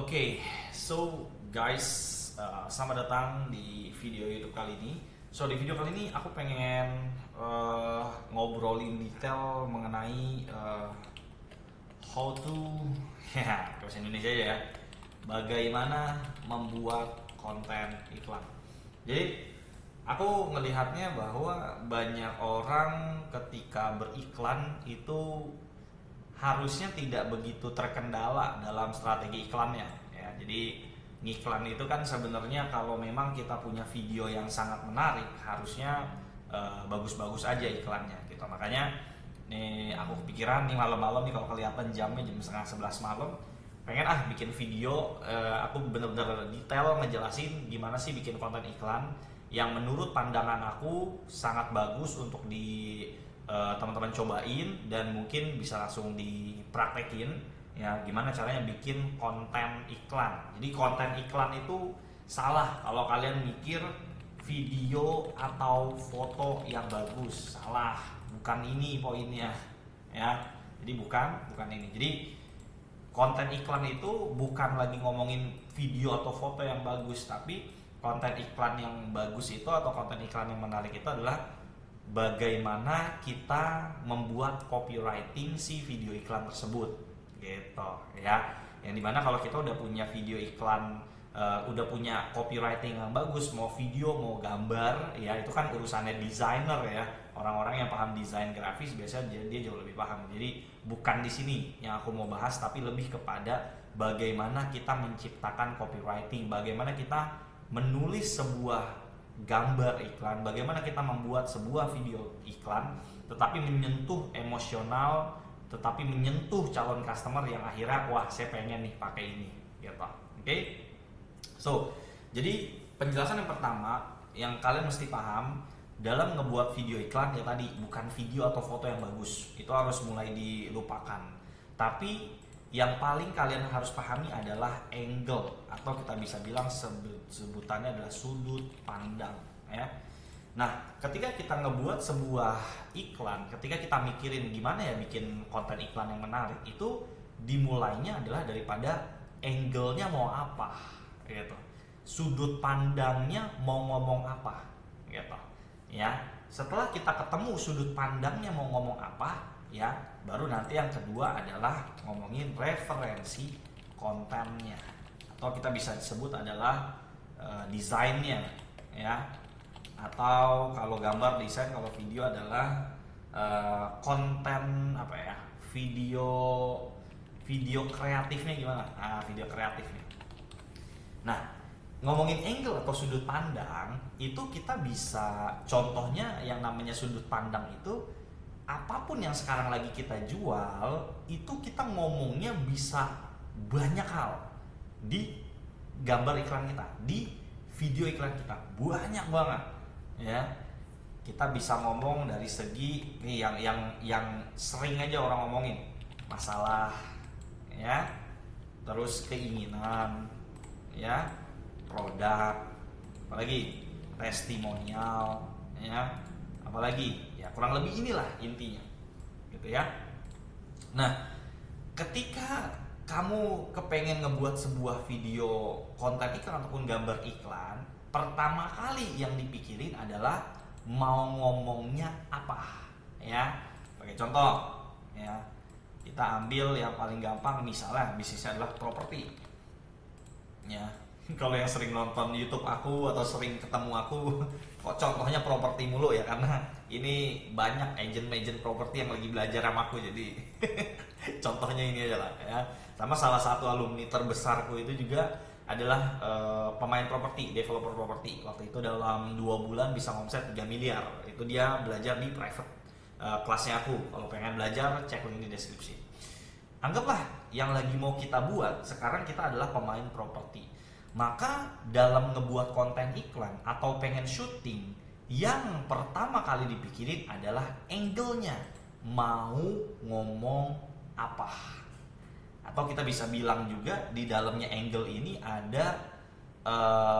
Oke, so guys, selamat datang di video YouTube kali ini. So di video kali ini aku pengen ngobrolin detail mengenai how to ya bahasa Indonesia aja ya, bagaimana membuat konten iklan. Jadi aku ngelihatnya bahwa banyak orang ketika beriklan itu harusnya tidak begitu terkendala dalam strategi iklannya ya. Jadi ngiklan itu kan sebenarnya kalau memang kita punya video yang sangat menarik harusnya bagus-bagus aja iklannya gitu. Makanya nih aku kepikiran nih malam-malam nih, kalau kelihatan jamnya jam setengah 11 malam, pengen bikin video, aku bener-bener detail ngejelasin gimana sih bikin konten iklan yang menurut pandangan aku sangat bagus untuk di teman-teman cobain dan mungkin bisa langsung dipraktekin ya, gimana caranya bikin konten iklan. Jadi konten iklan itu salah kalau kalian mikir video atau foto yang bagus, salah, bukan ini poinnya ya. Jadi bukan ini. Jadi konten iklan itu bukan lagi ngomongin video atau foto yang bagus, tapi konten iklan yang bagus itu atau konten iklan yang menarik itu adalah bagaimana kita membuat copywriting si video iklan tersebut gitu ya. Yang dimana kalau kita udah punya video iklan, udah punya copywriting yang bagus, mau video mau gambar ya, itu kan urusannya desainer ya. Orang-orang yang paham desain grafis biasanya dia jauh lebih paham. Jadi bukan di sini yang aku mau bahas, tapi lebih kepada bagaimana kita menciptakan copywriting, bagaimana kita menulis sebuah gambar iklan, bagaimana kita membuat sebuah video iklan tetapi menyentuh emosional, tetapi menyentuh calon customer yang akhirnya wah saya pengen nih pakai ini gitu. Oke? So, jadi penjelasan yang pertama yang kalian mesti paham dalam ngebuat video iklan ya tadi, bukan video atau foto yang bagus, itu harus mulai dilupakan. Tapi yang paling kalian harus pahami adalah angle, atau kita bisa bilang sebutannya adalah sudut pandang ya. Nah, ketika kita ngebuat sebuah iklan, ketika kita mikirin gimana ya bikin konten iklan yang menarik, itu dimulainya adalah daripada angle-nya mau apa gitu. Sudut pandangnya mau ngomong apa gitu. Ya, setelah kita ketemu sudut pandangnya mau ngomong apa, ya, baru nanti yang kedua adalah ngomongin referensi kontennya, atau kita bisa disebut adalah desainnya, ya, atau kalau gambar desain, kalau video adalah konten apa ya, video kreatifnya gimana? Video kreatifnya. Nah, ngomongin angle atau sudut pandang itu kita bisa, contohnya yang namanya sudut pandang itu apapun yang sekarang lagi kita jual itu kita ngomongnya bisa banyak hal di gambar iklan kita, di video iklan kita, banyak banget ya. Kita bisa ngomong dari segi nih yang sering aja orang ngomongin, masalah ya, terus keinginan ya, produk, apalagi testimonial ya, apalagi ya, kurang lebih inilah intinya gitu ya. Nah, ketika kamu kepengen ngebuat sebuah video konten iklan ataupun gambar iklan, pertama kali yang dipikirin adalah mau ngomongnya apa ya. Pakai contoh ya, kita ambil yang paling gampang, misalnya bisnisnya adalah properti ya. Kalau yang sering nonton YouTube aku atau sering ketemu aku, kok contohnya properti mulu ya, karena ini banyak agent properti yang lagi belajar sama aku, jadi contohnya ini aja lah ya. Sama salah satu alumni terbesarku itu juga adalah pemain properti, developer properti. Waktu itu dalam 2 bulan bisa omset 3 miliar. Itu dia belajar di private kelasnya aku. Kalau pengen belajar, cek link di deskripsi. Anggaplah yang lagi mau kita buat sekarang kita adalah pemain properti. Maka dalam ngebuat konten iklan atau pengen syuting, yang pertama kali dipikirin adalah angle-nya, mau ngomong apa. Atau kita bisa bilang juga di dalamnya angle ini ada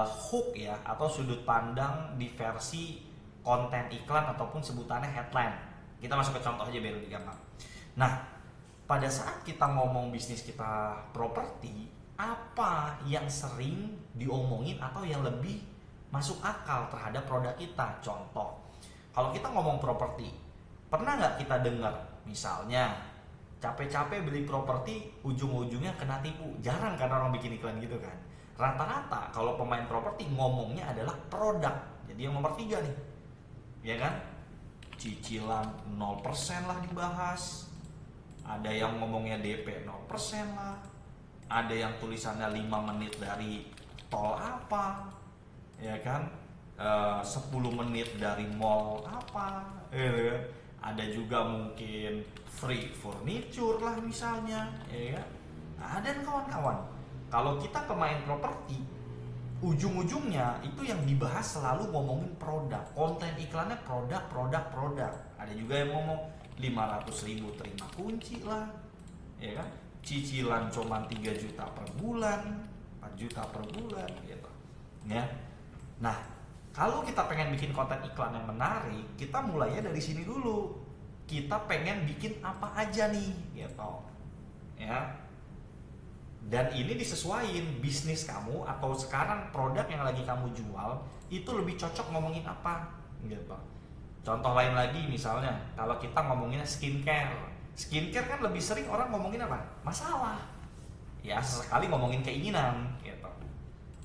hook ya, atau sudut pandang di versi konten iklan ataupun sebutannya headline. Kita masuk ke contoh aja biar lebih gampang. Nah, pada saat kita ngomong bisnis kita properti, apa yang sering diomongin atau yang lebih masuk akal terhadap produk kita. Contoh, kalau kita ngomong properti, pernah nggak kita dengar misalnya capek-capek beli properti ujung-ujungnya kena tipu? Jarang kan orang bikin iklan gitu kan. Rata-rata kalau pemain properti ngomongnya adalah produk. Jadi yang nomor 3 nih, ya kan, cicilan 0% lah dibahas, ada yang ngomongnya DP 0% lah, ada yang tulisannya 5 menit dari tol apa, ya kan, 10 menit dari mall apa, ya kan? Ada juga mungkin free furniture lah misalnya, ya kan. Nah, dan kawan-kawan, kalau kita pemain properti, ujung-ujungnya itu yang dibahas selalu ngomongin produk, konten iklannya produk. Ada juga yang ngomong 500.000 terima kunci lah, ya kan, cicilan cuma 3 juta per bulan, 4 juta per bulan gitu ya. Nah, kalau kita pengen bikin konten iklan yang menarik, kita mulainya dari sini dulu. Kita pengen bikin apa aja nih gitu ya. Dan ini disesuaikan bisnis kamu atau sekarang produk yang lagi kamu jual itu lebih cocok ngomongin apa gitu. Contoh lain lagi misalnya kalau kita ngomongin skincare kan lebih sering orang ngomongin apa? Masalah. Ya sesekali ngomongin keinginan gitu.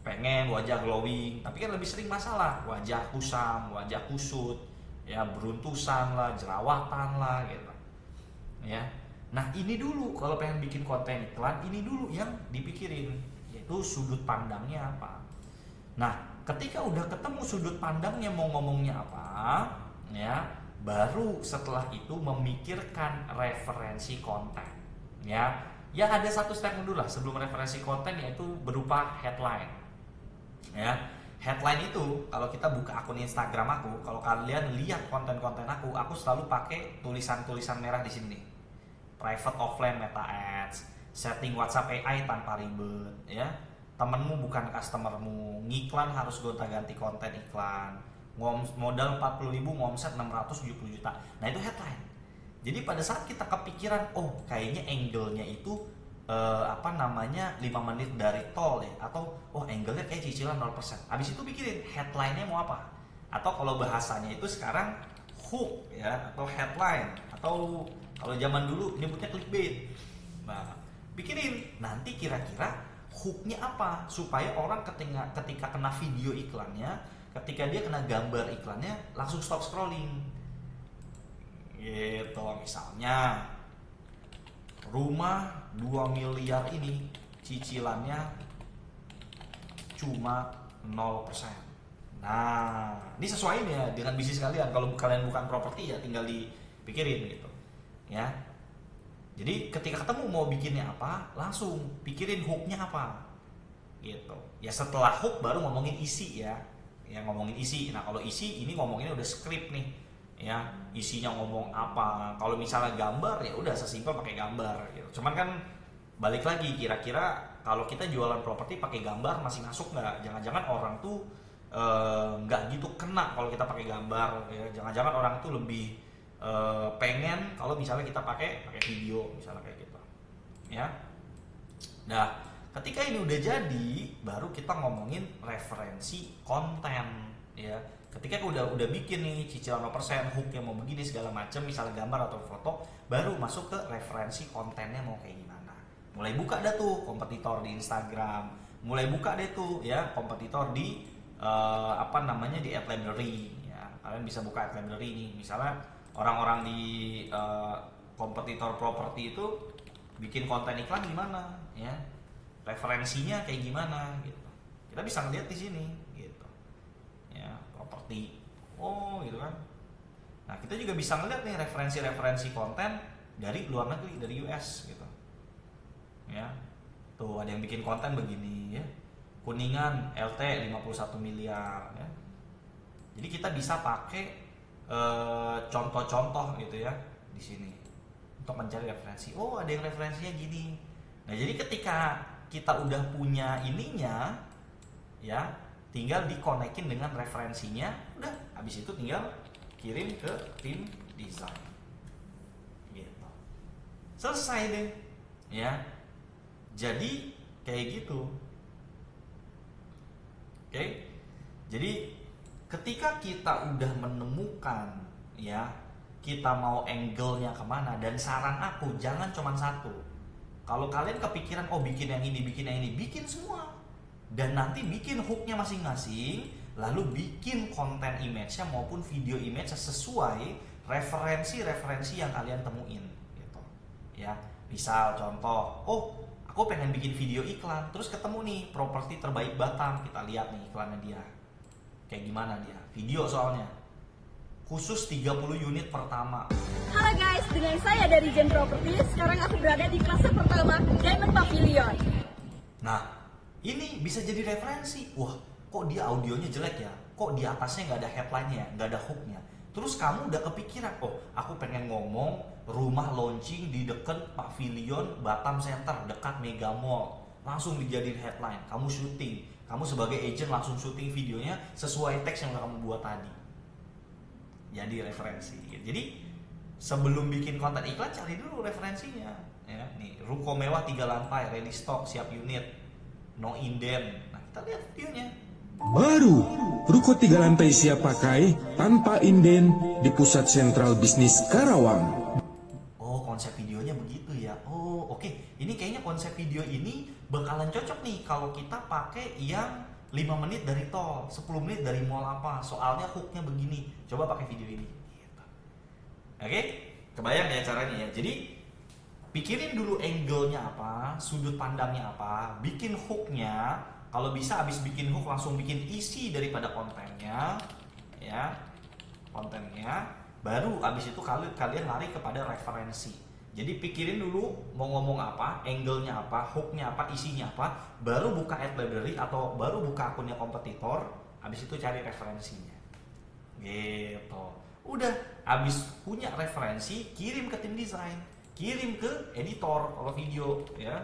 Pengen wajah glowing, tapi kan lebih sering masalah, wajah kusam, wajah kusut, ya beruntusan lah, jerawatan lah gitu. Ya. Nah ini dulu kalau pengen bikin konten iklan, ini dulu yang dipikirin, yaitu sudut pandangnya apa. Nah ketika udah ketemu sudut pandangnya mau ngomongnya apa, ya baru setelah itu memikirkan referensi konten. Ya ada satu step dulu lah sebelum referensi konten, yaitu berupa headline. Ya headline itu kalau kita buka akun Instagram aku, kalau kalian lihat konten-konten aku selalu pakai tulisan-tulisan merah di sini nih. Private offline meta ads, setting WhatsApp AI tanpa ribet, ya. Temenmu bukan customermu, ngiklan harus gonta-ganti konten iklan, modal 40.000 ngomset 670 juta. Nah itu headline. Jadi pada saat kita kepikiran, oh kayaknya angle-nya itu 5 menit dari tol ya, atau oh angle-nya kayak cicilan 0%. Habis itu pikirin headline-nya mau apa. Atau kalau bahasanya itu sekarang hook ya, atau headline, atau kalau zaman dulu nyebutnya clickbait. Nah, pikirin nanti kira-kira hooknya apa supaya orang ketika kena video iklannya, ketika dia kena gambar iklannya langsung stop scrolling. Gitu misalnya rumah 2 miliar ini cicilannya cuma 0%. Nah, ini sesuaiin ya dengan bisnis kalian. Kalau kalian bukan properti ya tinggal dipikirin gitu. Ya. Jadi ketika ketemu mau bikinnya apa, langsung pikirin hooknya apa. Gitu. Ya setelah hook baru ngomongin isi ya. Ya ngomongin isi. Nah, kalau isi ini ngomonginnya udah script nih. Ya, isinya ngomong apa. Kalau misalnya gambar ya udah sesimpel pakai gambar gitu. Cuman kan balik lagi, kira-kira kalau kita jualan properti pakai gambar masih masuk nggak? Jangan-jangan orang tuh nggak gitu kena kalau kita pakai gambar ya. Jangan-jangan orang tuh lebih pengen kalau misalnya kita pakai video misalnya kayak gitu ya. Nah ketika ini udah jadi baru kita ngomongin referensi konten ya. Ketika udah bikin nih cicilan 0%, hook yang mau begini segala macam, misalnya gambar atau foto, baru masuk ke referensi kontennya mau kayak gimana. Mulai buka dah tuh kompetitor di Instagram, mulai buka deh tuh ya kompetitor di di Ad Library ya. Kalian bisa buka Ad Library nih, misalnya orang-orang di kompetitor properti itu bikin konten iklan gimana ya, referensinya kayak gimana gitu. Kita bisa ngeliat di sini gitu ya, properti gitu kan. Nah kita juga bisa ngeliat nih referensi konten dari luar negeri, dari US gitu ya. Tuh ada yang bikin konten begini ya, Kuningan LT 51 miliar ya. Jadi kita bisa pakai contoh-contoh gitu ya di sini untuk mencari referensi. Oh ada yang referensinya gini. Nah jadi ketika kita udah punya ininya ya, tinggal dikonekin dengan referensinya, udah habis itu tinggal kirim ke tim desain gitu, selesai deh ya. Jadi kayak gitu. Oke, jadi ketika kita udah menemukan ya kita mau angle-nya kemana, dan saran aku jangan cuma satu. Kalau kalian kepikiran oh bikin yang ini, bikin yang ini, bikin semua, dan nanti bikin hook-nya masing-masing, lalu bikin konten image-nya maupun video image-nya sesuai referensi-referensi yang kalian temuin gitu. Ya, misal contoh, oh aku pengen bikin video iklan, terus ketemu nih properti terbaik Batam, kita lihat nih iklannya dia. Kayak gimana dia? Video soalnya. Khusus 30 unit pertama. Halo guys, dengan saya dari Jen Property. Sekarang aku berada di klase pertama Diamond Pavilion. Nah, ini bisa jadi referensi. Wah, kok dia audionya jelek ya? Kok di atasnya nggak ada headline-nya, nggak ada hook-nya? Terus kamu udah kepikiran, oh aku pengen ngomong rumah launching di dekat Pavilion Batam Center, dekat Mega Mall. Langsung dijadiin headline, kamu syuting. Kamu sebagai agent langsung syuting videonya sesuai teks yang kamu buat tadi. Jadi referensi. Jadi sebelum bikin konten iklan, cari dulu referensinya. Ya, nih ruko mewah 3 lantai, ready stock, siap unit, no inden. Nah kita lihat videonya. Baru, ruko 3 lantai siap pakai tanpa inden di pusat sentral bisnis Karawang. Oh, konsep videonya begitu ya. Oh, oke. Ini kayaknya konsep video ini bakalan cocok nih kalau kita pakai yang 5 menit dari tol, 10 menit dari mall apa. Soalnya hooknya begini. Coba pakai video ini. Gitu. Oke, kebayang ya caranya ya. Jadi pikirin dulu angle-nya apa, sudut pandangnya apa, bikin hooknya. Kalau bisa abis bikin hook langsung bikin isi daripada kontennya, ya kontennya. Baru abis itu kalian lari kepada referensi. Jadi pikirin dulu mau ngomong apa, angle-nya apa, hook-nya apa, isinya apa. Baru buka ad library atau baru buka akunnya kompetitor. Abis itu cari referensinya. Gitu. Udah abis punya referensi, kirim ke tim desain, kirim ke editor kalau video ya.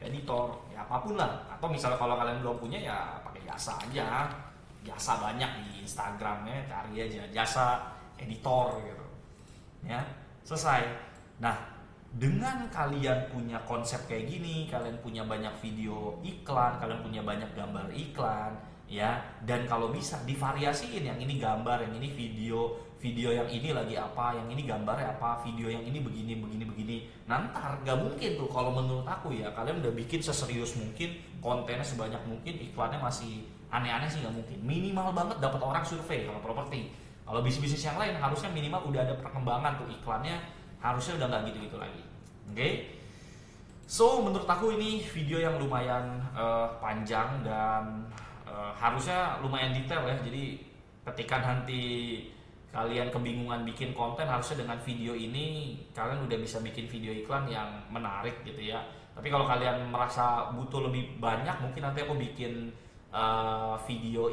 Editor ya apapun lah, atau misalnya kalau kalian belum punya ya pakai jasa aja, jasa banyak di Instagramnya, cari aja jasa editor gitu ya, selesai. Nah, dengan kalian punya konsep kayak gini, kalian punya banyak video iklan, kalian punya banyak gambar iklan ya, dan kalau bisa divariasiin, yang ini gambar, yang ini video yang ini lagi apa, yang ini gambarnya apa, video yang ini begini. Nanti gak mungkin tuh kalau menurut aku ya, kalian udah bikin seserius mungkin, kontennya sebanyak mungkin, iklannya masih aneh-aneh sih gak mungkin. Minimal banget dapat orang survei kalau properti. Kalau bisnis yang lain harusnya minimal udah ada perkembangan tuh iklannya, harusnya udah nggak gitu-gitu lagi. Oke? So menurut aku ini video yang lumayan panjang dan harusnya lumayan detail ya. Jadi ketika nanti kalian kebingungan bikin konten, harusnya dengan video ini kalian udah bisa bikin video iklan yang menarik gitu ya. Tapi kalau kalian merasa butuh lebih banyak, mungkin nanti aku bikin video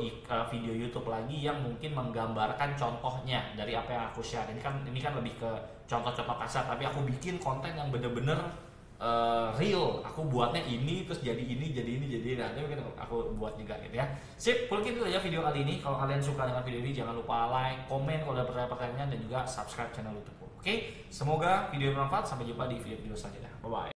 YouTube lagi yang mungkin menggambarkan contohnya dari apa yang aku share. Ini kan lebih ke contoh-contoh kasar, tapi aku bikin konten yang bener-bener real. Aku buatnya ini terus jadi ini nanti mungkin aku buat juga gitu ya. Sip, mungkin itu aja video kali ini. Kalau kalian suka dengan video ini jangan lupa like, komen kalau ada pertanyaan dan juga subscribe channel YouTube. Oke, semoga video bermanfaat. Sampai jumpa di video-video selanjutnya. Bye bye.